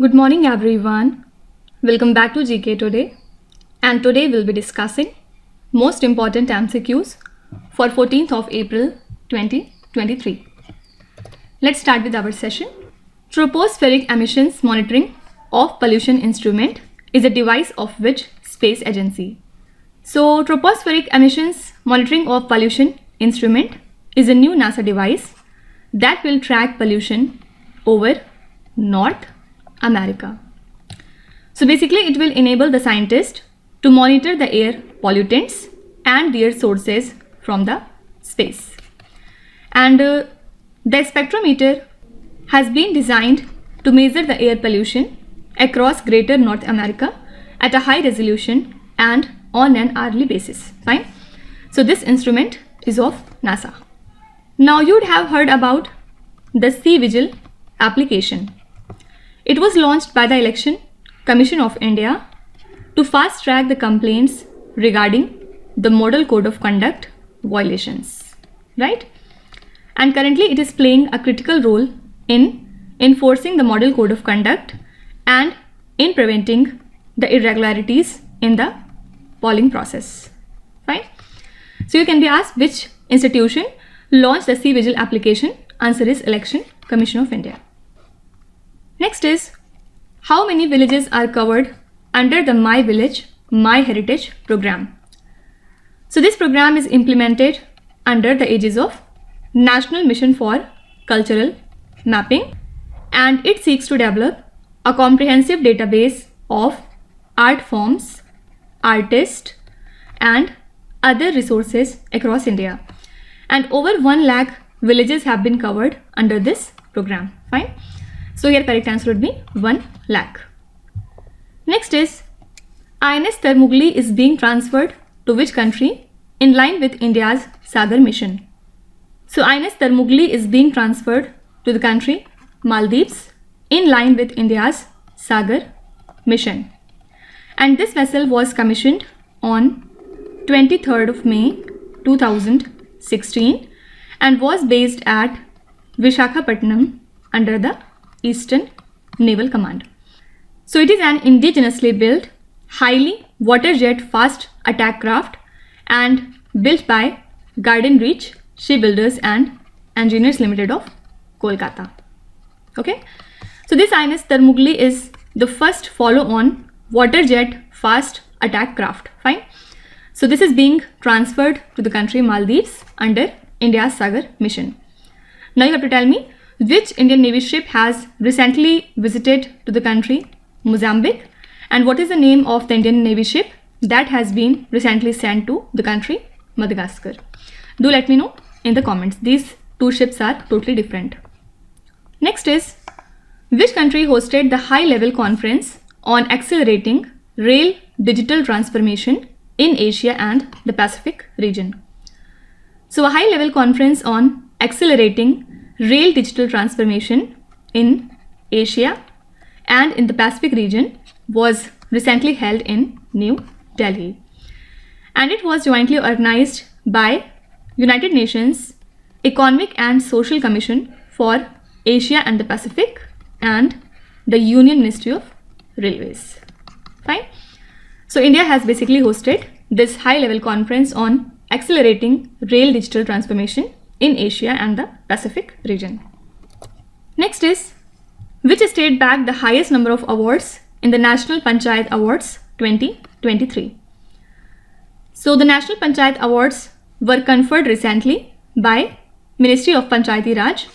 Good morning everyone. Welcome back to GK Today, and today we'll be discussing most important MCQs for 14th of April 2023. Let's start with our session. Tropospheric emissions monitoring of pollution instrument is a device of which space agency? So tropospheric emissions monitoring of pollution instrument is a new NASA device that will track pollution over North America. So basically it will enable the scientists to monitor the air pollutants and their sources from the space. And the spectrometer has been designed to measure the air pollution across greater North America at a high resolution and on an hourly basis. Fine. So this instrument is of NASA. Now you'd have heard about the C-Vigil application. It was launched by the Election Commission of India to fast track the complaints regarding the Model Code of Conduct violations, right? And currently it is playing a critical role in enforcing the Model Code of Conduct and in preventing the irregularities in the polling process, right? So you can be asked which institution launched the C-Vigil application. Answer is Election Commission of India. Next is, how many villages are covered under the My Village, My Heritage program? So this program is implemented under the aegis of National Mission for Cultural Mapping, and it seeks to develop a comprehensive database of art forms, artists and other resources across India. And over 1 lakh villages have been covered under this program. Fine. So here correct answer would be 1 lakh. Next is, INS Thermugli is being transferred to which country in line with India's Sagar mission? So INS Thermugli is being transferred to the country Maldives in line with India's Sagar mission. And this vessel was commissioned on 23rd of May 2016 and was based at Visakhapatnam under the Eastern Naval Command. So it is an indigenously built, highly water jet fast attack craft and built by Garden Reach Shipbuilders and Engineers Limited of Kolkata. Okay, so this INS Thermugli is the first follow-on water jet fast attack craft. Fine. So this is being transferred to the country Maldives under India's Sagar mission. Now you have to tell me which Indian Navy ship has recently visited to the country Mozambique, and what is the name of the Indian Navy ship that has been recently sent to the country Madagascar. Do let me know in the comments. These two ships are totally different. Next is, which country hosted the high-level conference on accelerating rail digital transformation in Asia and the Pacific region? So a high-level conference on accelerating rail digital transformation in Asia and in the Pacific region was recently held in New Delhi. And it was jointly organized by United Nations Economic and Social Commission for Asia and the Pacific and the Union Ministry of Railways. Fine. So India has basically hosted this high-level conference on accelerating rail digital transformation in Asia and the Pacific region. Next is, which state bagged the highest number of awards in the National Panchayat Awards 2023? So the National Panchayat Awards were conferred recently by Ministry of Panchayati Raj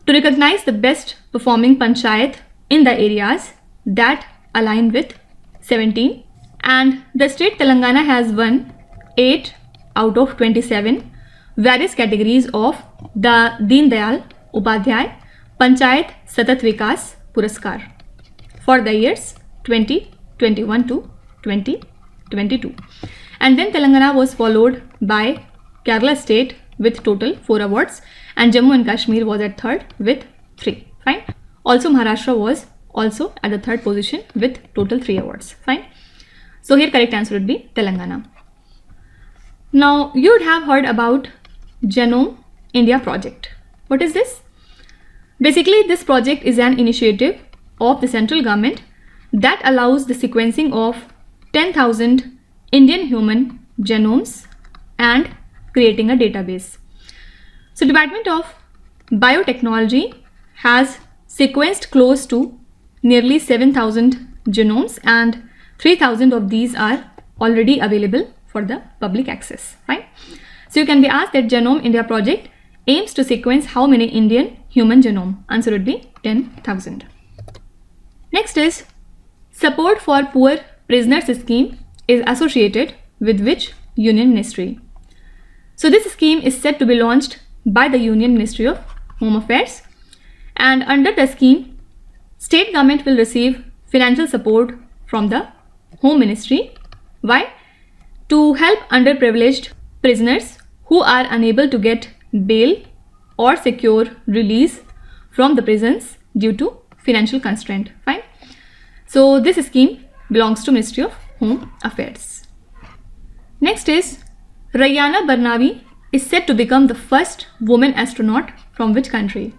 to recognize the best performing panchayat in the areas that align with 17, and the state Telangana has won 8 out of 27 various categories of the Deen Dayal Upadhyay Panchayat Satat Vikas Puraskar for the years 2021 to 2022. And then Telangana was followed by Kerala state with total 4 awards, and Jammu and Kashmir was at 3rd with 3. Fine. Also Maharashtra was also at the 3rd position with total 3 awards. Fine. So here correct answer would be Telangana. Now you would have heard about Genome India project. What is this? Basically, this project is an initiative of the central government that allows the sequencing of 10,000 Indian human genomes and creating a database. So Department of Biotechnology has sequenced close to nearly 7,000 genomes, and 3,000 of these are already available for the public access, right? So you can be asked that Genome India project aims to sequence how many Indian human genome? Answer would be 10,000. Next is support for poor prisoners scheme is associated with which union ministry? So this scheme is said to be launched by the Union Ministry of Home Affairs, and under the scheme, state government will receive financial support from the Home Ministry. Why? To help underprivileged prisoners who are unable to get bail or secure release from the prisons due to financial constraint. Fine. So this scheme belongs to Ministry of Home Affairs. Next is Rayana Barnavi is said to become the first woman astronaut from which country?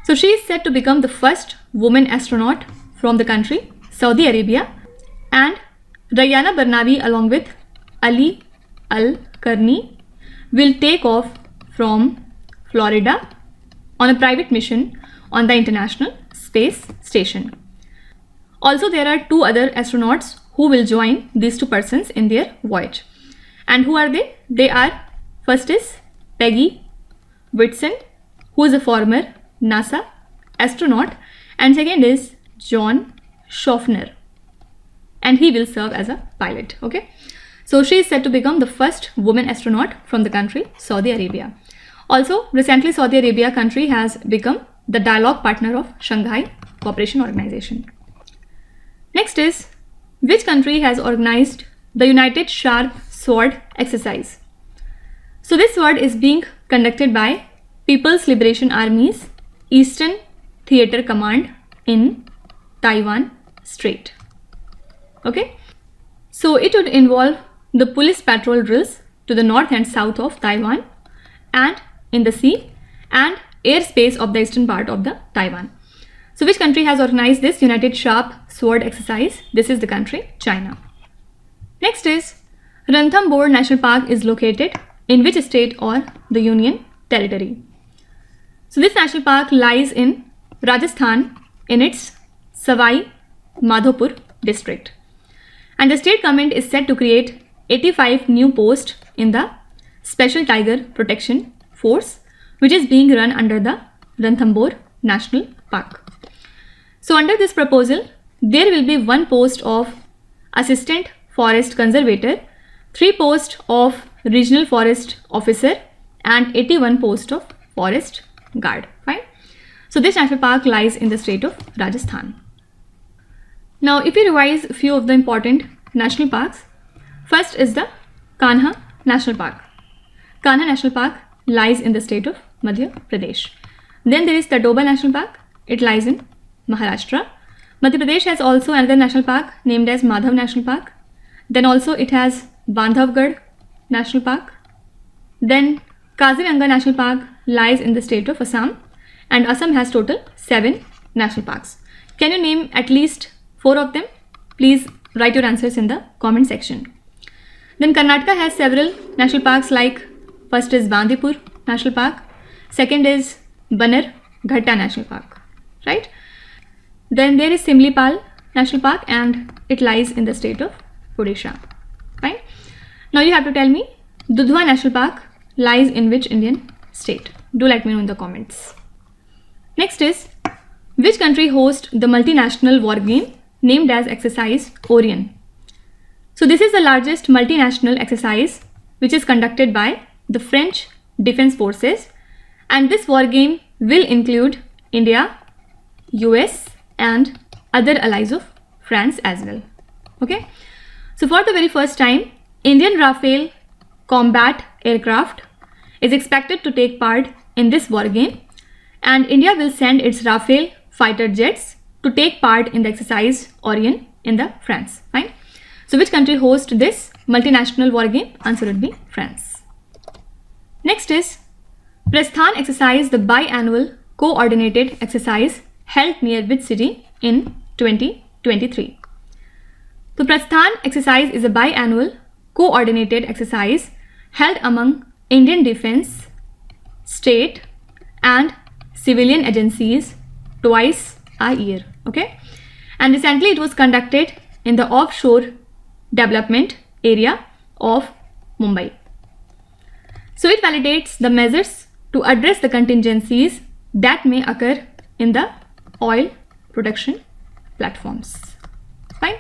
So she is said to become the first woman astronaut from the country Saudi Arabia, and Rayana Barnavi along with Ali Al-Karni will take off from Florida on a private mission on the International Space Station. Also, there are two other astronauts who will join these two persons in their voyage. And who are they? They are, first is Peggy Whitson, who is a former NASA astronaut, and second is John Schaffner, and he will serve as a pilot. Okay, so she is said to become the first woman astronaut from the country Saudi Arabia. Also, recently Saudi Arabia country has become the dialogue partner of Shanghai Cooperation Organization. Next is, which country has organized the United Sharp Sword Exercise? So this sword is being conducted by People's Liberation Army's Eastern Theater Command in Taiwan Strait. Okay, so it would involve the police patrol drills to the north and south of Taiwan and in the sea and airspace of the eastern part of the Taiwan. So which country has organized this United Sharp Sword Exercise? This is the country China. Next is, Ranthambore National Park is located in which state or the Union Territory? So this national park lies in Rajasthan in its Savai Madhopur district. And the state government is set to create 85 new posts in the Special Tiger Protection Force, which is being run under the Ranthambore National Park. So under this proposal, there will be 1 post of Assistant Forest Conservator, 3 posts of Regional Forest Officer, and 81 posts of Forest Guard. Fine. So this national park lies in the state of Rajasthan. Now, if you revise a few of the important national parks, first is the Kanha National Park. Kanha National Park lies in the state of Madhya Pradesh. Then there is Tadoba National Park. It lies in Maharashtra. Madhya Pradesh has also another national park named as Madhav National Park. Then also it has Bandhavgarh National Park. Then Kaziranga National Park lies in the state of Assam, and Assam has total 7 national parks. Can you name at least 4 of them? Please write your answers in the comment section. Then Karnataka has several national parks, like first is Bandipur National Park, second is Banar Ghatta National Park, right? Then there is Simlipal National Park, and it lies in the state of Odisha. Fine. Now you have to tell me, Dudhwa National Park lies in which Indian state? Do let me know in the comments. Next is, which country hosts the multinational war game named as Exercise Orion? So this is the largest multinational exercise which is conducted by the French Defense Forces, and this war game will include India, US and other allies of France as well. Okay, so for the very first time, Indian Rafale combat aircraft is expected to take part in this war game, and India will send its Rafale fighter jets to take part in the exercise Orion in the France. Fine. So which country hosts this multinational war game? Answer would be France. Next is Prasthan Exercise, the biannual coordinated exercise held near which city in 2023. The Prasthan Exercise is a biannual coordinated exercise held among Indian defense, state and civilian agencies twice a year. Okay, and recently it was conducted in the offshore development area of Mumbai. So it validates the measures to address the contingencies that may occur in the oil production platforms. Fine.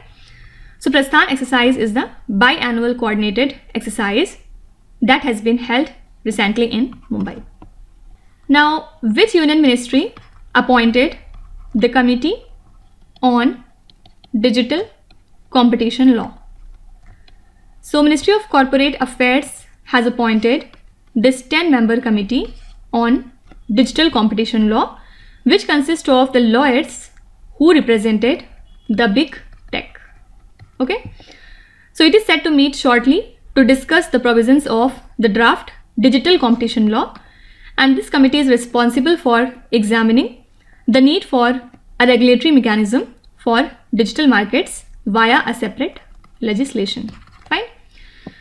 So Prasthan Exercise is the biannual coordinated exercise that has been held recently in Mumbai. Now, which union ministry appointed the Committee on Digital Competition Law? So Ministry of Corporate Affairs has appointed this 10-member committee on digital competition law, which consists of the lawyers who represented the big tech. Okay, so it is set to meet shortly to discuss the provisions of the draft digital competition law, and this committee is responsible for examining the need for a regulatory mechanism for digital markets via a separate legislation. Fine.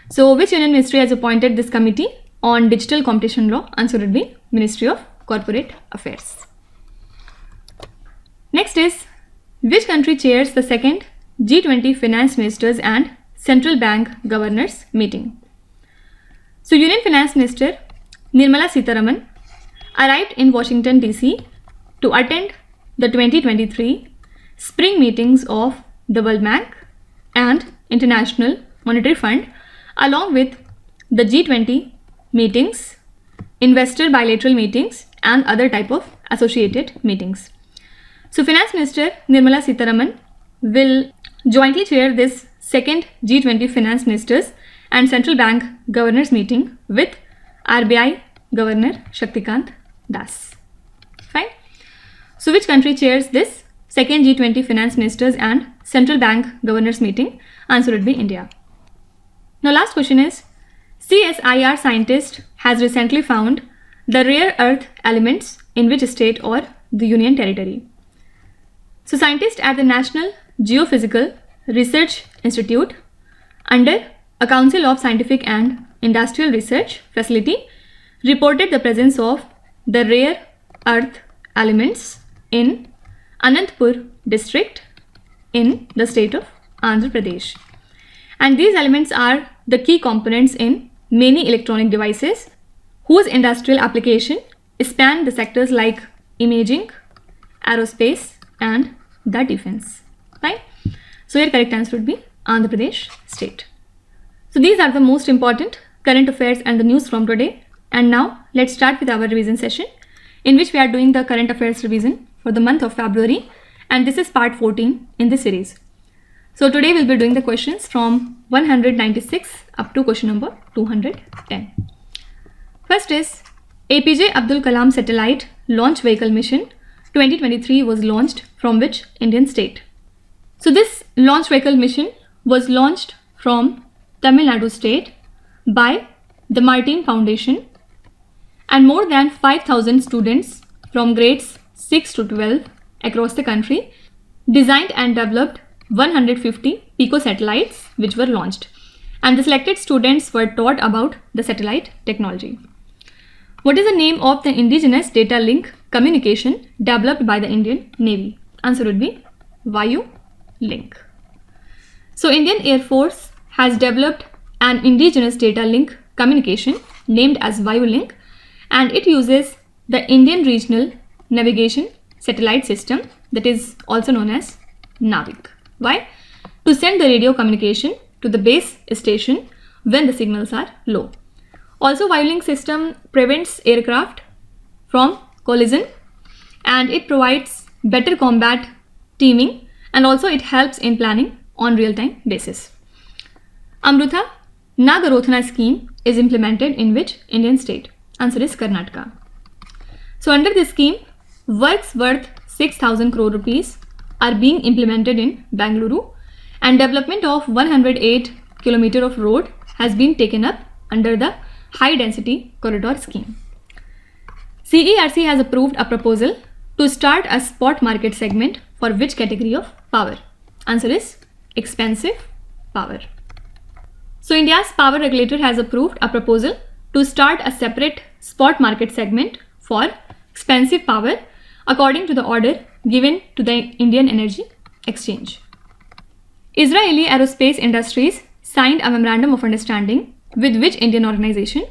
So which union ministry has appointed this committee on digital competition law? Answer would be Ministry of Corporate Affairs. Next is, which country chairs the second G20 Finance Ministers and Central Bank Governors meeting? So Union Finance Minister Nirmala Sitharaman arrived in Washington DC to attend the 2023 spring meetings of the World Bank and International Monetary Fund, along with the G20 meetings, investor bilateral meetings and other type of associated meetings. So Finance Minister Nirmala Sitharaman will jointly chair this second G20 Finance Ministers and Central Bank Governors meeting with RBI Governor Shaktikant Das. Fine. So which country chairs this second G20 Finance Ministers and Central Bank Governors meeting? Answer would be India. Now last question is, CSIR scientist has recently found the rare earth elements in which state or the Union Territory? So scientists at the National Geophysical Research Institute under a Council of Scientific and Industrial Research facility reported the presence of the rare earth elements in Anantapur district in the state of Andhra Pradesh. And these elements are the key components in many electronic devices whose industrial application span the sectors like imaging, aerospace and the defense. Right? So your correct answer would be Andhra Pradesh state. So these are the most important current affairs and the news from today. And now let's start with our revision session, in which we are doing the current affairs revision for the month of February, and this is part 14 in this series. So today we'll be doing the questions from 196 up to question number 210. First is, APJ Abdul Kalam Satellite Launch Vehicle Mission 2023 was launched from which Indian state? So this launch vehicle mission was launched from Tamil Nadu state by the Martin Foundation, and more than 5,000 students from grades 6 to 12 across the country designed and developed 150 pico satellites which were launched, and the selected students were taught about the satellite technology. What is the name of the indigenous data link communication developed by the Indian Navy? Answer would be Vayu Link. So Indian Air Force has developed an indigenous data link communication named as Vayu Link, and it uses the Indian Regional Navigation Satellite System, that is also known as NAVIC. Why? To send the radio communication to the base station when the signals are low. Also, Vayu Link system prevents aircraft from collision, and it provides better combat teaming, and also it helps in planning on real-time basis. Amrutha Nagarothana scheme is implemented in which Indian state? Answer is Karnataka. So under this scheme, works worth 6,000 crore rupees are being implemented in Bengaluru, and development of 108 km of road has been taken up under the high density corridor scheme. CERC has approved a proposal to start a spot market segment for which category of power? Answer is expensive power. So India's power regulator has approved a proposal to start a separate spot market segment for expensive power according to the order given to the Indian Energy Exchange. Israeli Aerospace Industries signed a memorandum of understanding with which Indian organization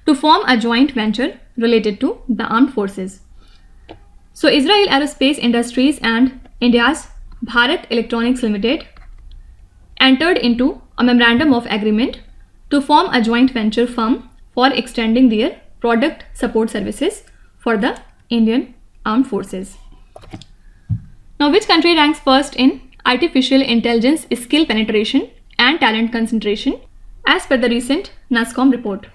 to form a joint venture related to the armed forces. So Israel Aerospace Industries and India's Bharat Electronics Limited entered into a memorandum of agreement to form a joint venture firm for extending their product support services for the Indian armed forces. Now, which country ranks first in artificial intelligence skill penetration and talent concentration as per the recent NASSCOM report?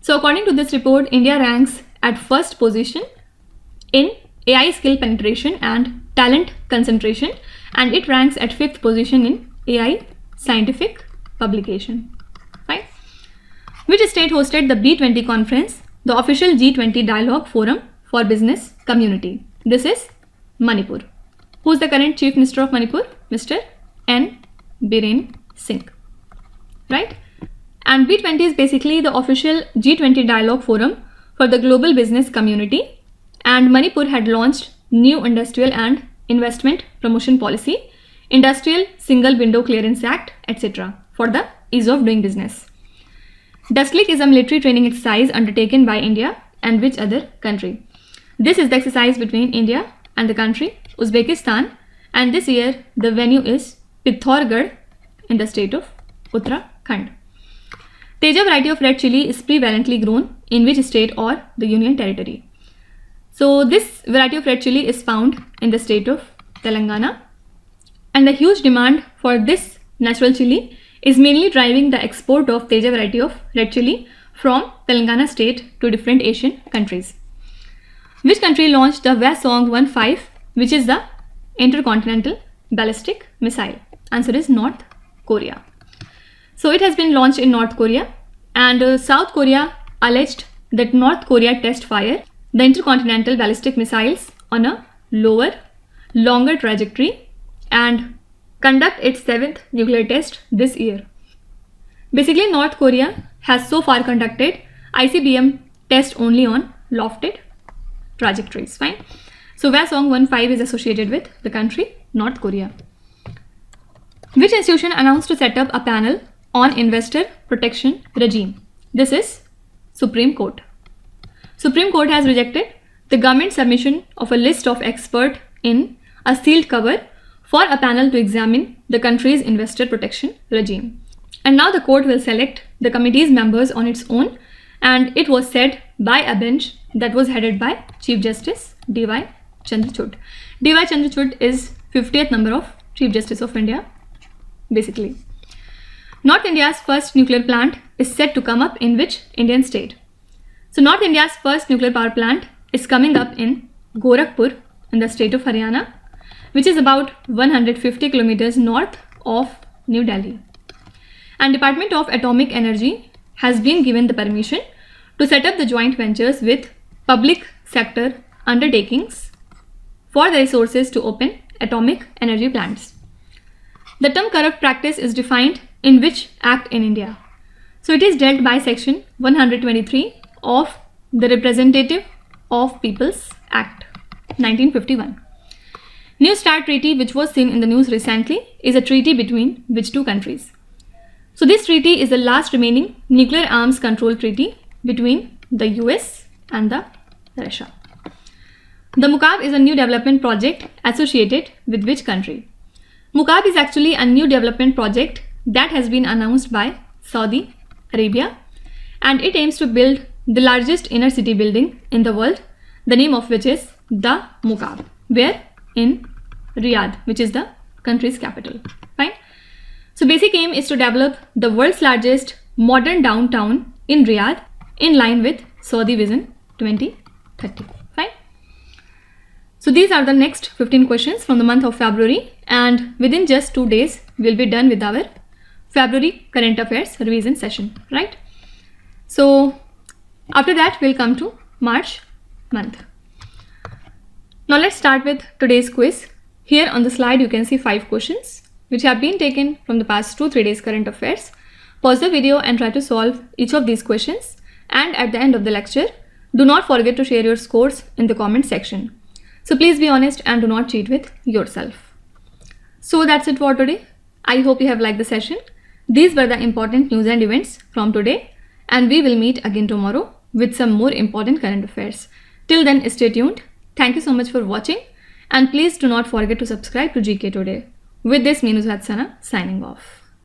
So according to this report, India ranks at first position in AI skill penetration and talent concentration, and it ranks at 5th position in AI scientific publication. Fine. Which state hosted the B20 conference, the official G20 dialogue forum for business community? This is Manipur. Who is the current Chief Minister of Manipur? Mr. N. Biren Singh. Right? And B20 is basically the official G20 dialogue forum for the global business community, and Manipur had launched new industrial and investment promotion policy, industrial single window clearance act, etc. for the ease of doing business. Dustlick is a military training exercise undertaken by India and which other country? This is the exercise between India and the country Uzbekistan, and this year the venue is Pithoragarh in the state of Uttarakhand. Teja variety of red chili is prevalently grown in which state or the union territory? So this variety of red chili is found in the state of Telangana, and the huge demand for this natural chili is mainly driving the export of Teja variety of red chili from Telangana state to different Asian countries. Which country launched the Hwasong-15, which is the intercontinental ballistic missile? Answer is North Korea. So it has been launched in North Korea, and South Korea alleged that North Korea test fire the intercontinental ballistic missiles on a longer trajectory and conduct its 7th nuclear test this year. Basically, North Korea has so far conducted ICBM test only on lofted trajectories. Fine. So Hwasong-15 is associated with the country North Korea. Which institution announced to set up a panel on investor protection regime? This is Supreme Court. Supreme Court has rejected the government submission of a list of experts in a sealed cover for a panel to examine the country's investor protection regime. And now the court will select the committee's members on its own, and it was said by a bench that was headed by Chief Justice D.Y. Chandrachud. D.Y. Chandrachud is 50th number of Chief Justice of India, basically. North India's first nuclear plant is set to come up in which Indian state? So North India's first nuclear power plant is coming up in Gorakhpur in the state of Haryana, which is about 150 kilometers north of New Delhi. And Department of Atomic Energy has been given the permission to set up the joint ventures with public sector undertakings for the resources to open atomic energy plants. The term corrupt practice is defined in which act in India? So it is dealt by section 123 of the Representative of People's Act 1951. New START treaty, which was seen in the news recently, is a treaty between which two countries? So this treaty is the last remaining nuclear arms control treaty between the US and the Russia. The MUCAB is a new development project associated with which country? MUCAB is actually a new development project that has been announced by Saudi Arabia, and it aims to build the largest inner city building in the world, the name of which is the MUCAB, where in Riyadh, which is the country's capital. Fine. So basic aim is to develop the world's largest modern downtown in Riyadh in line with Saudi Vision 2030. Fine. So these are the next 15 questions from the month of February, and within just 2 days we'll be done with our February current affairs revision session, right? So after that we'll come to March month. Now let's start with today's quiz. Here on the slide, you can see 5 questions which have been taken from the past 2-3 days current affairs. Pause the video and try to solve each of these questions. And at the end of the lecture, do not forget to share your scores in the comment section. So please be honest and do not cheat with yourself. So that's it for today. I hope you have liked the session. These were the important news and events from today, and we will meet again tomorrow with some more important current affairs. Till then, stay tuned. Thank you so much for watching, and please do not forget to subscribe to GK Today. With this, me Nuzhat Sana signing off.